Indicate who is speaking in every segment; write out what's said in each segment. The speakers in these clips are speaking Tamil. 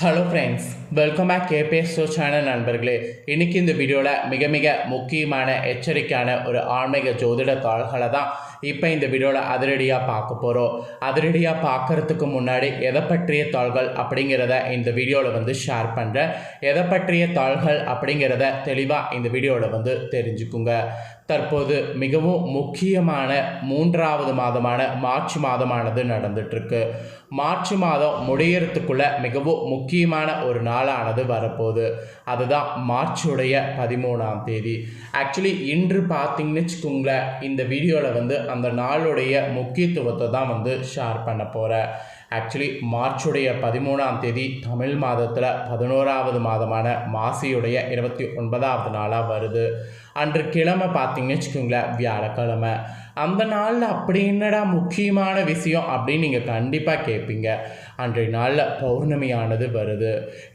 Speaker 1: Hello friends, welcome back KBS show channel நண்பர்களே. இன்றைக்கி இந்த வீடியோவில் மிக மிக முக்கியமான எச்சரிக்கையான ஒரு ஆன்மீக ஜோதிட தாள்களை தான் இப்போ இந்த வீடியோவில் அதிரடியாக பார்க்க போகிறோம். அதிரடியாக பார்க்குறதுக்கு முன்னாடி எதை பற்றிய தாள்கள் அப்படிங்கிறத இந்த வீடியோவில் ஷேர் பண்ணுறேன். எதை பற்றிய தாள்கள் அப்படிங்கிறத தெளிவாக இந்த வீடியோவில் தெரிஞ்சுக்குங்க. தற்போது மிகவும் முக்கியமான 3வது மாதமான மார்ச் மாதமானது நடந்துட்டுருக்கு. மார்ச் மாதம் முடியறதுக்குள்ள மிகவும் முக்கியமான ஒரு நாளானது வரப்போகுது. அதுதான் மார்ச்சுடைய 13ஆம் தேதி. ஆக்சுவலி இன்று பார்த்தீங்கன்னு வச்சுக்கோங்களேன், இந்த வீடியோவில் அந்த நாளுடைய முக்கியத்துவத்தை தான் ஷேர் பண்ண போகிறேன். ஆக்சுவலி மார்ச்சுடைய 13ஆம் தேதி தமிழ் மாதத்தில் 11வது மாதமான மாசியுடைய 29வது நாளாக வருது. அன்று கிழமை பார்த்தீங்கன்னு வச்சுக்கோங்களேன், வியாழக்கிழமை. அந்த நாளில் அப்படி என்னடா முக்கியமான விஷயம் அப்படின்னு நீங்கள் கண்டிப்பாக கேட்பீங்க. அன்றைய நாளில் பௌர்ணமியானது வருது.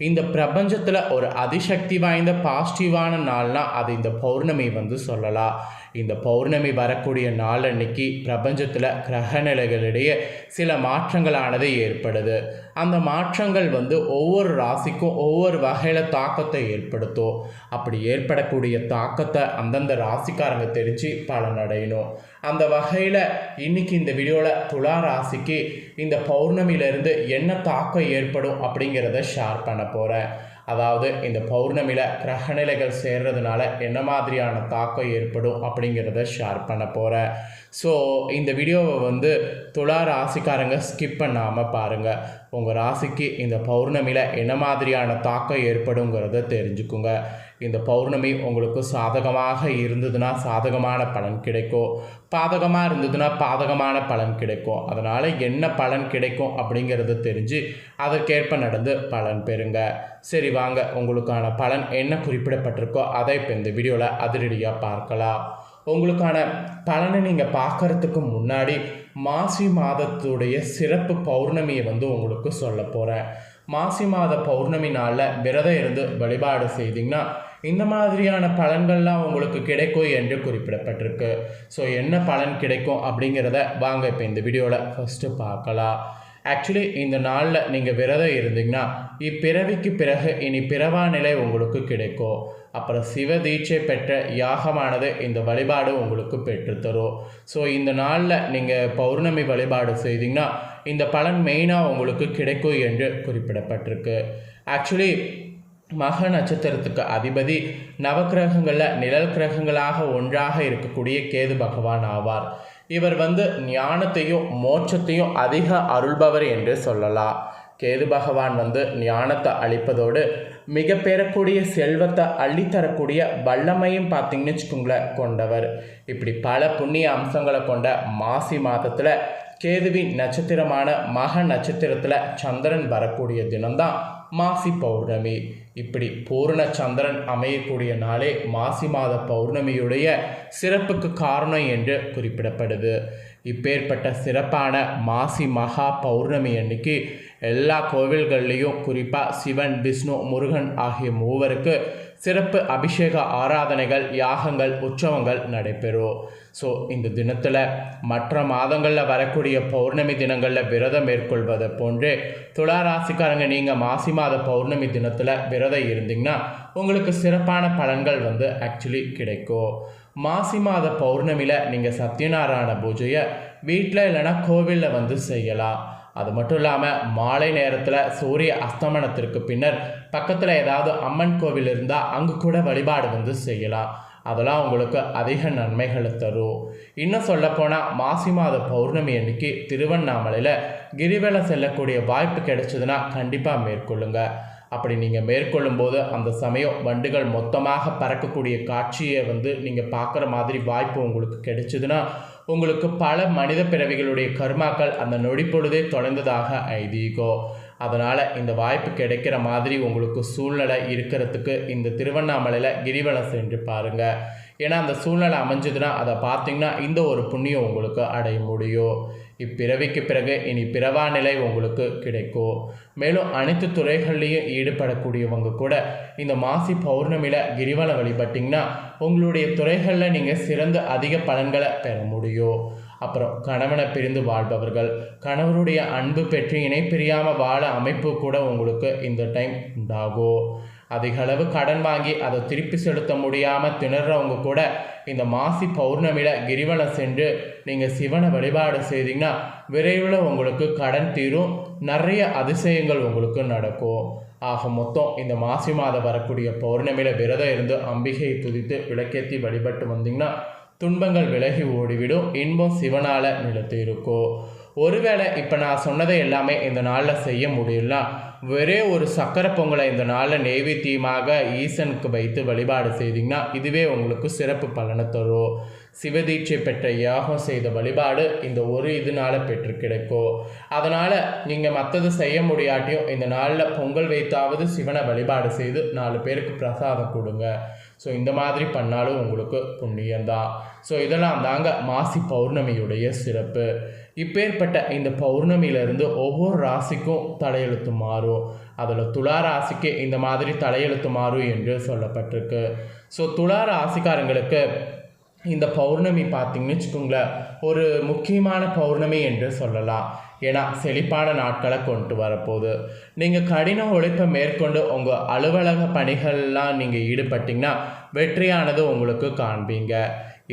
Speaker 1: இந்த பிரபஞ்சத்தில் ஒரு அதிசக்தி வாய்ந்த பாசிட்டிவான நாள்னால் அது இந்த பௌர்ணமி சொல்லலாம். இந்த பௌர்ணமி வரக்கூடிய நாள் அன்னைக்கு பிரபஞ்சத்தில் கிரகநிலைகளிடையே சில மாற்றங்களானது ஏற்படுது. அந்த மாற்றங்கள் ஒவ்வொரு ராசிக்கும் ஒவ்வொரு வகையில் தாக்கத்தை ஏற்படுத்தும். அப்படி ஏற்படக்கூடிய தாக்கத்தை அந்தந்த ராசிக்காரங்க தெரிஞ்சு பலனடையணும். அந்த வகையில் இன்றைக்கி இந்த வீடியோவில் துலா ராசிக்கு இந்த பௌர்ணமியிலேருந்து என்ன தாக்கம் ஏற்படும் அப்படிங்கிறத ஷேர் பண்ண போகிறேன். அதாவது இந்த பௌர்ணமியில் கிரகநிலைகள் சேர்றதுனால என்ன மாதிரியான தாக்கம் ஏற்படும் அப்படிங்கிறத ஷேர் பண்ண போகிறேன். ஸோ இந்த வீடியோவை துலா ராசிக்காரங்க ஸ்கிப் பண்ணாமல் பாருங்கள். உங்கள் ராசிக்கு இந்த பௌர்ணமியில் என்ன மாதிரியான தாக்கம் ஏற்படுங்கிறத தெரிஞ்சுக்குங்க. இந்த பௌர்ணமி உங்களுக்கு சாதகமாக இருந்ததுன்னா சாதகமான பலன் கிடைக்கும், பாதகமாக இருந்ததுன்னா பாதகமான பலன் கிடைக்கும். அதனால் என்ன பலன் கிடைக்கும் அப்படிங்கிறத தெரிஞ்சு அதற்கேற்ப நடந்து பலன் பெறுங்க. சரி வாங்க, உங்களுக்கான பலன் என்ன குறிப்பிடப்பட்டிருக்கோ அதை இப்போ இந்த வீடியோவில் அதிரடியாக பார்க்கலாம். உங்களுக்கான பலனை நீங்கள் பார்க்குறதுக்கு முன்னாடி மாசி மாதத்துடைய சிறப்பு பௌர்ணமியை உங்களுக்கு சொல்ல போகிறேன். மாசி மாத பௌர்ணமி நாளில் விரதம் இருந்து வழிபாடு செய்திங்கன்னா இந்த மாதிரியான பலன்கள்லாம் உங்களுக்கு கிடைக்கும் என்று குறிப்பிடப்பட்டிருக்கு. ஸோ என்ன பலன் கிடைக்கும் அப்படிங்கிறத வாங்க இப்போ இந்த வீடியோவில் ஃபஸ்ட்டு பார்க்கலாம். ஆக்சுவலி இந்த நாளில் நீங்கள் விரதம் இருந்தீங்கன்னா இப்பிறவிக்கு பிறகு இனி பிறவா நிலை உங்களுக்கு கிடைக்கும். அப்புறம் சிவ தீட்சை பெற்ற யாகமானது இந்த வழிபாடு உங்களுக்கு பெற்றுத்தரும். ஸோ இந்த நாளில் நீங்கள் பௌர்ணமி வழிபாடு செய்தீங்கன்னா இந்த பலன் மெயினாக உங்களுக்கு கிடைக்கும் என்று குறிப்பிடப்பட்டிருக்கு. ஆக்சுவலி மக நட்சத்திரத்துக்கு அதிபதி நவக்கிரகங்களில் நிழல் கிரகங்களாக ஒன்றாக இருக்கக்கூடிய கேது பகவான் ஆவார். இவர் ஞானத்தையும் மோட்சத்தையும் அதிக அருள்பவர் என்று சொல்லலாம். கேது பகவான் ஞானத்தை அளிப்பதோடு மிக பெறக்கூடிய செல்வத்தை அள்ளித்தரக்கூடிய வல்லமையும் பார்த்தீங்கன்னு வச்சுக்கோங்களேன் கொண்டவர். இப்படி பல புண்ணிய அம்சங்களை கொண்ட மாசி மாதத்தில் கேதுவின் நட்சத்திரமான மக நட்சத்திரத்தில் சந்திரன் வரக்கூடிய தினம்தான் மாசி பௌர்ணமி. இப்படி பூர்ண சந்திரன் அமையக்கூடிய நாளே மாசி மாத பௌர்ணமியுடைய சிறப்புக்கு காரணம் என்று குறிப்பிடப்படுது. இப்பேற்பட்ட சிறப்பான மாசி மகா பௌர்ணமி அன்னைக்கு எல்லா கோவில்கள்லேயும் குறிப்பாக சிவன், விஷ்ணு, முருகன் ஆகிய மூவருக்கு சிறப்பு அபிஷேக ஆராதனைகள், யாகங்கள், உற்சவங்கள் நடைபெறும். ஸோ இந்த தினத்தில் மற்ற மாதங்களில் வரக்கூடிய பௌர்ணமி தினங்களில் விரதம் மேற்கொள்வதை போன்றே துலா ராசிக்காரங்க நீங்கள் மாசி மாத பௌர்ணமி தினத்தில் விரதம் இருந்தீங்கன்னா உங்களுக்கு சிறப்பான பலன்கள் ஆக்சுவலி கிடைக்கும். மாசி மாத பௌர்ணமியில் நீங்கள் சத்யநாராயண பூஜையை வீட்டில் இல்லைன்னா கோவிலில் செய்யலாம். அது மட்டும் இல்லாமல் மாலை நேரத்தில் சூரிய அஸ்தமனத்திற்கு பின்னர் பக்கத்தில் ஏதாவது அம்மன் கோவில் இருந்தால் அங்கு கூட வழிபாடு செய்யலாம். அதெல்லாம் உங்களுக்கு அதிக நன்மைகளை தரும். இன்னும் சொல்லப்போனால் மாசி மாத பௌர்ணமி அன்னைக்கு திருவண்ணாமலையில் கிரிவலம் செல்லக்கூடிய வாய்ப்பு கிடைச்சதுன்னா கண்டிப்பாக மேற்கொள்ளுங்க. அப்படி நீங்கள் மேற்கொள்ளும்போது அந்த சமயம் வண்டுகள் மொத்தமாக பறக்கக்கூடிய காட்சியை நீங்கள் பார்க்குற மாதிரி வாய்ப்பு உங்களுக்கு கிடைச்சதுன்னா உங்களுக்கு பல மனித பிறவிகளுடைய கர்மாக்கள் அந்த நொடிப்பொழுதே தொலைந்ததாக ஐதீகம். அதனால் இந்த வாய்ப்பு கிடைக்கிற மாதிரி உங்களுக்கு சூழ்நிலை இருக்கிறதுக்கு இந்த திருவண்ணாமலையில் கிரிவலம் சென்று பாருங்கள். ஏன்னா அந்த சூழ்நிலை அமைஞ்சதுன்னா அதை பார்த்திங்கன்னா இந்த ஒரு புண்ணியம் உங்களுக்கு அடைய முடியும். இப்பிறவிக்கு பிறகு இனி பிறவா நிலை உங்களுக்கு கிடைக்கும். மேலும் அனைத்து துறைகள்லேயும் ஈடுபடக்கூடியவங்க கூட இந்த மாசி பௌர்ணமியில் கிரிவலம் வழிபட்டிங்கன்னா உங்களுடைய துறைகளில் நீங்கள் சிறந்து அதிக பலன்களை பெற முடியும். அப்புறம் கணவனை பிரிந்து வாழ்பவர்கள், கணவருடைய அன்பு பெற்று இணை பிரியாமல் வாழ அமைப்பு கூட உங்களுக்கு இந்த டைம் உண்டாகும். அதிக அளவு கடன் வாங்கி அதை திருப்பி செலுத்த முடியாமல் திணறவங்க கூட இந்த மாசி பௌர்ணமியில் கிரிவலம் சென்று நீங்கள் சிவனை வழிபாடு செய்தீங்கன்னா விரைவில் உங்களுக்கு கடன் தீரும், நிறைய அதிசயங்கள் உங்களுக்கு நடக்கும். ஆக மொத்தம் இந்த மாசி மாதம் வரக்கூடிய பௌர்ணமியில் விரதம் இருந்து அம்பிகையை துதித்து விளக்கேற்றி வழிபட்டு வந்தீங்கன்னா துன்பங்கள் விலகி ஓடிவிடும், இன்பம் சிவனால் நிலைத்து இருக்கும். ஒருவேளை இப்போ நான் சொன்னதை எல்லாமே இந்த நாளில் செய்ய முடியலனா ஒரே ஒரு சக்கரை பொங்கலை இந்த நாளில் நெய்வேத்தியமாக ஈசனுக்கு வைத்து வழிபாடு செய்தீங்கன்னா இதுவே உங்களுக்கு சிறப்பு பலனை தரும். சிவதீட்சை பெற்ற யாகம் செய்த வழிபாடு இந்த ஒரு இதனால் பெற்று கிடைக்கும். அதனால் நீங்கள் மற்றது செய்ய முடியாட்டியும் இந்த நாளில் பொங்கல் வைத்தாவது சிவனை வழிபாடு செய்து 4 பேருக்கு பிரசாதம் கொடுங்க. ஸோ இந்த மாதிரி பண்ணாலும் உங்களுக்கு புண்ணியந்தான். ஸோ இதெல்லாம் தாங்க மாசி பௌர்ணமியுடைய சிறப்பு. இப்பேற்பட்ட இந்த பௌர்ணமியிலிருந்து ஒவ்வொரு ராசிக்கும் தலையெழுத்து மாறும். அதில் துலா ராசிக்கு இந்த மாதிரி தலையெழுத்து மாறும் என்று சொல்லப்பட்டிருக்கு. ஸோ துலா ராசிக்காரங்களுக்கு இந்த பௌர்ணமி பார்த்திங்கன்னு வச்சுக்கோங்களேன், ஒரு முக்கியமான பௌர்ணமி என்று சொல்லலாம். ஏன்னா செழிப்பான நாட்களை கொண்டு வரப்போகுது. நீங்கள் கடின உழைப்பை மேற்கொண்டு உங்கள் அலுவலக பணிகள்லாம் நீங்கள் ஈடுபட்டிங்கன்னா வெற்றியானது உங்களுக்கு காண்பீங்க.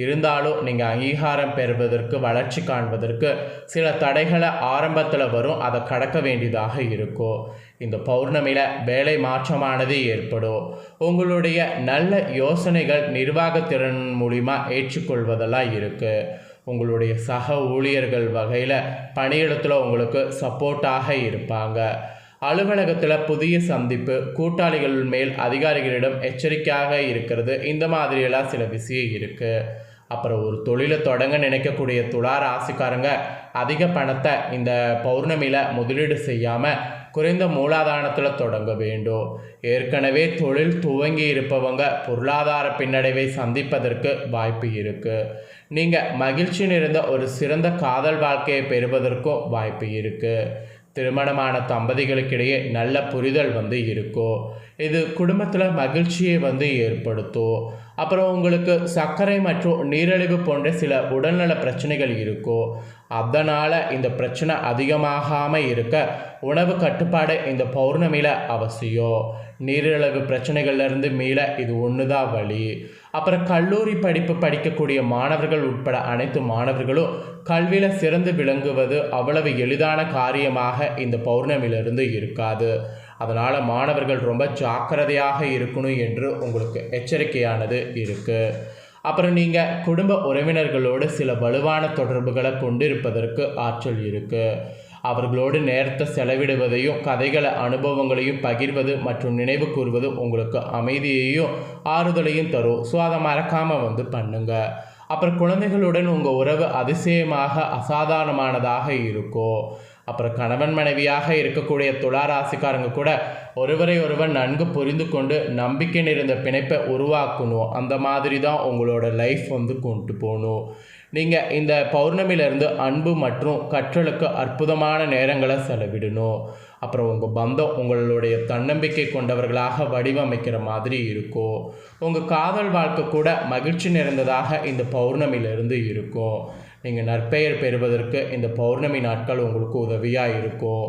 Speaker 1: இருந்தாலும் நீங்கள் அங்கீகாரம் பெறுவதற்கு, வளர்ச்சி காண்பதற்கு சில தடைகளை ஆரம்பத்தில் வரும், அதை கடக்க வேண்டியதாக இருக்கும். இந்த பௌர்ணமியில் வேலை மாற்றமானது ஏற்படும். உங்களுடைய நல்ல யோசனைகள் நிர்வாகத்திறன் மூலிமா ஏற்றுக்கொள்வதெல்லாம் இருக்குது. உங்களுடைய சக ஊழியர்கள் வகையில் பணியிடத்தில் உங்களுக்கு சப்போர்ட்டாக இருப்பாங்க. அலுவலகத்தில் புதிய சந்திப்பு, கூட்டாளிகள் மேல் அதிகாரிகளிடம் எச்சரிக்கையாக இருக்கிறது, இந்த மாதிரியெல்லாம் சில விஷயம் இருக்குது. அப்புறம் ஒரு தொழிலை தொடங்க நினைக்கக்கூடிய துலா ராசிக்காரங்க அதிக பணத்தை இந்த பௌர்ணமியில் முதலீடு செய்யாமல் குறைந்த மூலாதாரத்தில் தொடங்க வேண்டும். ஏற்கனவே தொழில் துவங்கி இருப்பவங்க பொருளாதார பின்னடைவை சந்திப்பதற்கு வாய்ப்பு இருக்குது. நீங்கள் மகிழ்ச்சி நிறைந்த ஒரு சிறந்த காதல் வாழ்க்கையை பெறுவதற்கும் வாய்ப்பு இருக்குது. திருமணமான தம்பதிகளுக்கிடையே நல்ல புரிதல் இருக்கும். இது குடும்பத்தில் மகிழ்ச்சியை ஏற்படுத்தும். அப்புறம் உங்களுக்கு சர்க்கரை மற்றும் நீரிழிவு போன்ற சில உடல்நல பிரச்சனைகள் இருக்கும். அதனால் இந்த பிரச்சனை அதிகமாகாமல் இருக்க உணவு கட்டுப்பாடு இந்த பௌர்ணமியில் அவசியம். நீரிழிவு பிரச்சனைகள்லேருந்து மீள இது ஒன்று தான் வழி. அப்புறம் கல்லூரி படிப்பு படிக்கக்கூடிய மாணவர்கள் உட்பட அனைத்து மாணவர்களும் கல்வியில் சிறந்து விளங்குவது அவ்வளவு எளிதான காரியமாக இந்த பௌர்ணமியிலிருந்து இருக்காது. அதனால் மாணவர்கள் ரொம்ப ஜாக்கிரதையாக இருக்கணும் என்று உங்களுக்கு எச்சரிக்கையானது இருக்குது. அப்புறம் நீங்கள் குடும்ப உறவினர்களோடு சில வலுவான தொடர்புகளை கொண்டிருப்பதற்கு ஆற்றல் இருக்குது. அவர்களோடு நேரத்தை செலவிடுவதையும் கதைகளை அனுபவங்களையும் பகிர்வது மற்றும் நினைவு கூறுவது உங்களுக்கு அமைதியையும் ஆறுதலையும் தரும். ஸோ அதை மறக்காமல் பண்ணுங்கள். அப்புறம் குழந்தைகளுடன் உங்கள் உறவு அதிசயமாக அசாதாரணமானதாக இருக்கும். அப்புறம் கணவன் மனைவியாக இருக்கக்கூடிய துலா ராசிக்காரங்க கூட ஒருவரை ஒருவர் நன்கு புரிந்து கொண்டு நம்பிக்கை நிறைந்த பிணைப்பை உருவாக்கணும். அந்த மாதிரி தான் உங்களோட லைஃப் கொண்டு போகணும். நீங்கள் இந்த பௌர்ணமியிலேருந்து அன்பு மற்றும் கற்றலுக்கு அற்புதமான நேரங்களை செலவிடணும். அப்புறம் உங்கள் பந்தம் உங்களுடைய தன்னம்பிக்கை கொண்டவர்களாக வடிவமைக்கிற மாதிரி இருக்கும். உங்கள் காதல் வாழ்க்கை கூட மகிழ்ச்சி நிறைந்ததாக இந்த பௌர்ணமியிலிருந்து இருக்கும். நீங்கள் நற்பெயர் பெறுவதற்கு இந்த பௌர்ணமி நாட்கள் உங்களுக்கு உதவியாக இருக்கும்.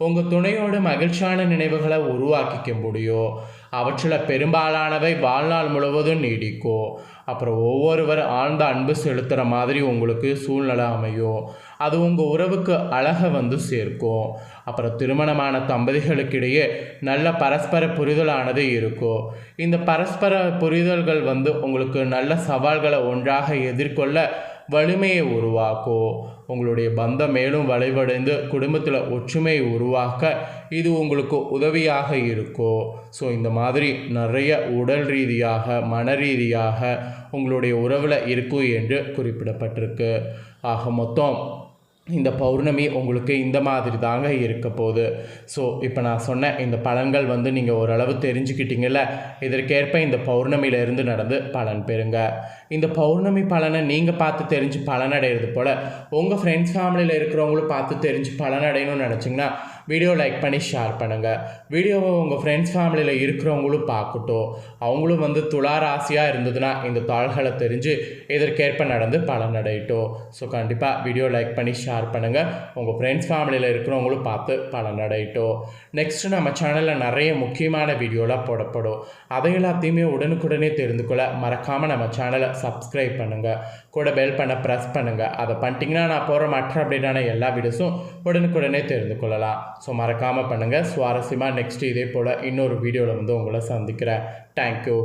Speaker 1: உங்கள் துணையோடு மகிழ்ச்சியான நினைவுகளை உருவாக்கிக்க முடியும். அவற்றில் பெரும்பாலானவை வாழ்நாள் முழுவதும் நீடிக்கும். அப்புறம் ஒவ்வொருவர் ஆழ்ந்த அன்பு செலுத்துகிற மாதிரி உங்களுக்கு சூழ்நிலை அமையும். அது உங்கள் உறவுக்கு அழகை சேர்க்கும். அப்புறம் திருமணமான தம்பதிகளுக்கிடையே நல்ல பரஸ்பர புரிதலானது இருக்கும். இந்த பரஸ்பர புரிதல்கள் உங்களுக்கு நல்ல சவால்களை ஒன்றாக எதிர்கொள்ள வலிமையை உருவாக்கும். உங்களுடைய பந்தம் மேலும் வளைவடைந்து குடும்பத்தில் ஒற்றுமையை உருவாக்க இது உங்களுக்கு உதவியாக இருக்கும். ஸோ இந்த மாதிரி நிறைய உடல் ரீதியாக மன ரீதியாக உங்களுடைய உறவில் இருக்கும் என்று குறிப்பிடப்பட்டிருக்கு. ஆக மொத்தம் இந்த பௌர்ணமி உங்களுக்கு இந்த மாதிரி தாங்க இருக்க போகுது. ஸோ இப்போ நான் சொன்ன இந்த பலன்கள் நீங்கள் ஓரளவு தெரிஞ்சுக்கிட்டீங்கல்ல. இதற்கேற்ப இந்த பௌர்ணமியிலேருந்து நடந்து பலன் பெறுங்க. இந்த பௌர்ணமி பலனை நீங்கள் பார்த்து தெரிஞ்சு பலனடைகிறது போல் உங்கள் ஃப்ரெண்ட்ஸ் ஃபேமிலியில் இருக்கிறவங்களும் பார்த்து தெரிஞ்சு பலனடையணும்னு நினச்சிங்கன்னா வீடியோ லைக் பண்ணி ஷேர் பண்ணுங்கள். வீடியோவை உங்கள் ஃப்ரெண்ட்ஸ் ஃபேமிலியில் இருக்கிறவங்களும் பார்க்கட்டும். அவங்களும் வந்து துலா ராசியாக இருந்ததுன்னா இந்த தாள்களை தெரிஞ்சு இதற்கேற்ப நடந்து பலனடையட்டும். ஸோ கண்டிப்பாக வீடியோ லைக் பண்ணி ஷேர் பண்ணுங்கள். உங்கள் ஃப்ரெண்ட்ஸ் ஃபேமிலியில் இருக்கிறவங்களும் பார்த்து பலனடையட்டும். நெக்ஸ்ட்டு நம்ம சேனலில் நிறைய முக்கியமான வீடியோலாம் போடப்படும். அதை எல்லாத்தையுமே உடனுக்குடனே தெரிந்து கொள்ள மறக்காமல் நம்ம சேனலை சப்ஸ்கிரைப் பண்ணுங்கள். கூட பெல் பண்ண ப்ரெஸ் பண்ணுங்கள். அதை பண்ணிட்டீங்கன்னா நான் போகிற மற்ற அப்டேட்டான எல்லா வீடியோஸும் உடனுக்குடனே தெரிந்து கொள்ளலாம். ஸோ மறக்காமல் பண்ணுங்கள். சுவாரஸ்யமாக நெக்ஸ்ட்டு இதே போல் இன்னொரு வீடியோவில் வந்து உங்களை சந்திக்கிறேன். தேங்க்யூ.